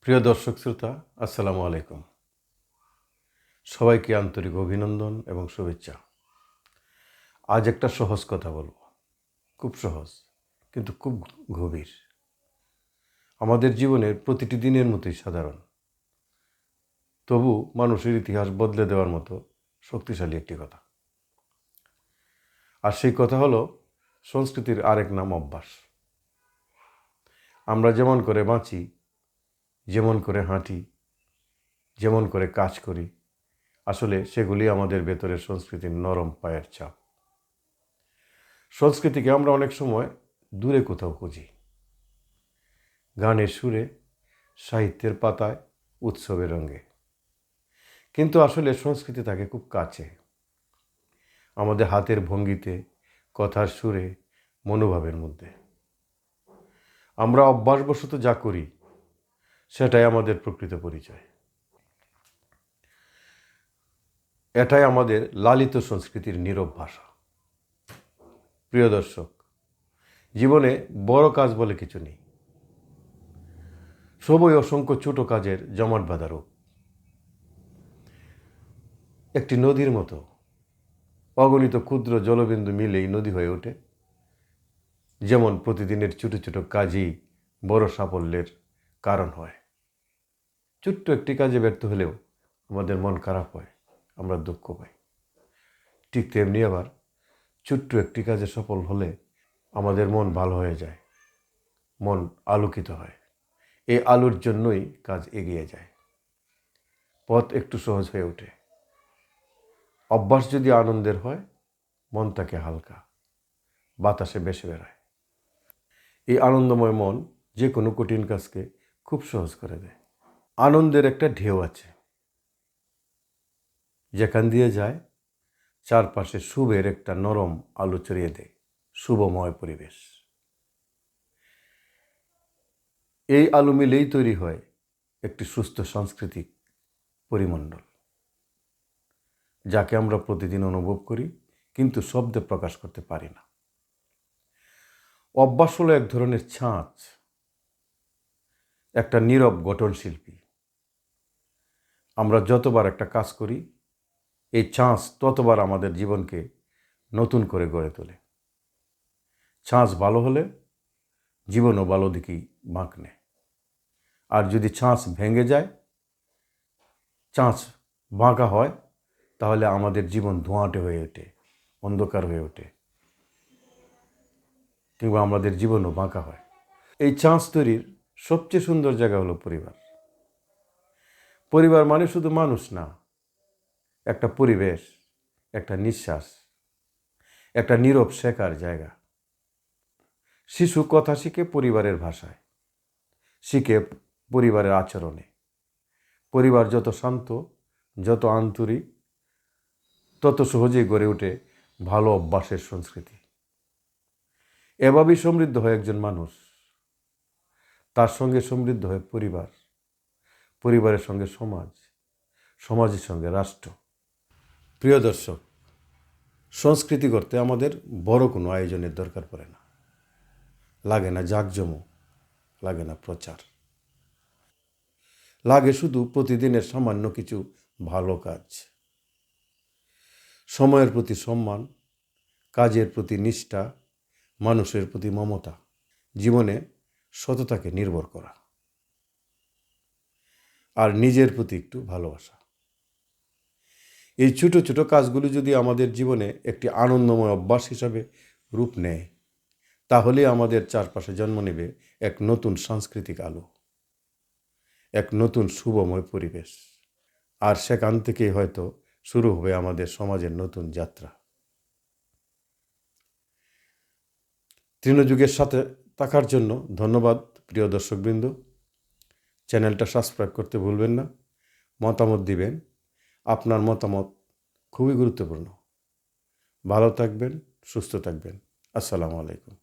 প্রিয় দর্শক শ্রোতা, আসসালামু আলাইকুম। সবাইকে আন্তরিক অভিনন্দন এবং শুভেচ্ছা। আজ একটা সহজ কথা বলবো, খুব সহজ কিন্তু খুব গভীর। আমাদের জীবনের প্রতিটি দিনের মতোই সাধারণ, তবু মানুষের ইতিহাস বদলে দেওয়ার মতো শক্তিশালী একটি কথা। আর সেই কথা হলো সংস্কৃতির আরেক নাম অভ্যাস। আমরা যেমন করে বাঁচি, যেমন করে হাঁটি, যেমন করে কাজ করি, আসলে সেগুলি আমাদের ভেতরের সংস্কৃতির নরম পায়ের ছাপ। সংস্কৃতিকে আমরা অনেক সময় দূরে কোথাও খুঁজি, গানের সুরে, সাহিত্যের পাতায়, উৎসবের রঙে। কিন্তু আসলে সংস্কৃতি থাকে খুব কাছে, আমাদের হাতের ভঙ্গিতে, কথার সুরে, মনোভাবের মধ্যে। আমরা অভ্যাসবশত যা করি সেটাই আমাদের প্রকৃত পরিচয়। এটাই আমাদের লালিত সংস্কৃতির নীরব ভাষা। প্রিয় দর্শক, জীবনে বড় কাজ বলে কিছু নেই, সবই অসংখ্য ছোট কাজের জমাট বাঁধা রূপ। একটি নদীর মতো অগণিত ক্ষুদ্র জলবিন্দু মিলেই নদী হয়ে ওঠে। যেমন প্রতিদিনের ছোটো ছোটো কাজই বড় সাফল্যের কারণ হয়। ছোট্ট একটি কাজে ব্যর্থ হলেও আমাদের মন খারাপ হয়, আমরা দুঃখ পাই। ঠিক তেমনি আবার ছোট্ট একটি কাজে সফল হলে আমাদের মন ভালো হয়ে যায়, মন আলোকিত হয়। এই আলোর জন্যই কাজ এগিয়ে যায়, পথ একটু সহজ হয়ে ওঠে। অভ্যাস যদি আনন্দের হয়, মন থাকে হালকা, বাতাসে ভেসে বেড়ায়। এই আনন্দময় মন যে কোনো কঠিন কাজকে খুব সহজ করে দেয়। আনন্দের একটা ঢেউ আছে, যেখান দিয়ে যায় চারপাশে শুভের একটা নরম আলো ছড়িয়ে দেয়, শুভময় পরিবেশ। এই আলো মিলেই তৈরি হয় একটি সুস্থ সাংস্কৃতিক পরিমণ্ডল, যাকে আমরা প্রতিদিন অনুভব করি কিন্তু শব্দে প্রকাশ করতে পারি না। অভ্যাস হলো এক ধরনের ছাঁচ, একটা নীরব গঠনশিল্পী। আমরা যতবার একটা কাজ করি, এই ছাঁচ ততবার আমাদের জীবনকে নতুন করে গড়ে তোলে। ছাঁচ ভালো হলে জীবনও ভালো দিকেই বাঁক নেয়। আর যদি ছাঁচ ভেঙে যায়, ছাঁচ বাঁকা হয়, তাহলে আমাদের জীবন ধোঁয়াটে হয়ে ওঠে, অন্ধকার হয়ে ওঠে, কিংবা আমাদের জীবনও বাঁকা হয়। এই ছাঁচ তৈরির সবচেয়ে সুন্দর জায়গা হলো পরিবার। পরিবার মানে শুধু মানুষ না, একটা পরিবেশ, একটা নিঃশ্বাস, একটা নীরব শেখার জায়গা। শিশু কথা শিখে পরিবারের ভাষায়, শিখে পরিবারের আচরণে। পরিবার যত শান্ত, যত আন্তরিক, তত সহজেই গড়ে ওঠে ভালো অভ্যাসের সংস্কৃতি। এভাবেই সমৃদ্ধ হয় একজন মানুষ, তার সঙ্গে সমৃদ্ধ হয় পরিবার, পরিবারের সঙ্গে সমাজ, সমাজের সঙ্গে রাষ্ট্র। প্রিয় দর্শক, সংস্কৃতি করতে আমাদের বড় কোনো আয়োজনের দরকার পড়ে না, লাগে না জাঁকজমক, লাগে না প্রচার, লাগে শুধু প্রতিদিনের সামান্য কিছু ভালো কাজ। সময়ের প্রতি সম্মান, কাজের প্রতি নিষ্ঠা, মানুষের প্রতি মমতা, জীবনে সততাকে নির্ভর করা, আর নিজের প্রতি একটু ভালোবাসা। এই ছোট ছোট কাজগুলি যদি আমাদের জীবনে একটি আনন্দময় অভ্যাস হিসাবে রূপ নেয়, তাহলে আমাদের চারপাশে জন্ম নেবে এক নতুন সাংস্কৃতিক আলো, এক নতুন শুভময় পরিবেশ। আর সেখান থেকেই হয়তো শুরু হবে আমাদের সমাজের নতুন যাত্রা। তৃণযুগের সাথে থাকার জন্য ধন্যবাদ প্রিয় দর্শকবৃন্দ। চ্যানেলটা সাবস্ক্রাইব করতে ভুলবেন না, মতামত দিবেন। আপনার মতামত খুবই গুরুত্বপূর্ণ। ভালো থাকবেন, সুস্থ থাকবেন। আসসালামু আলাইকুম।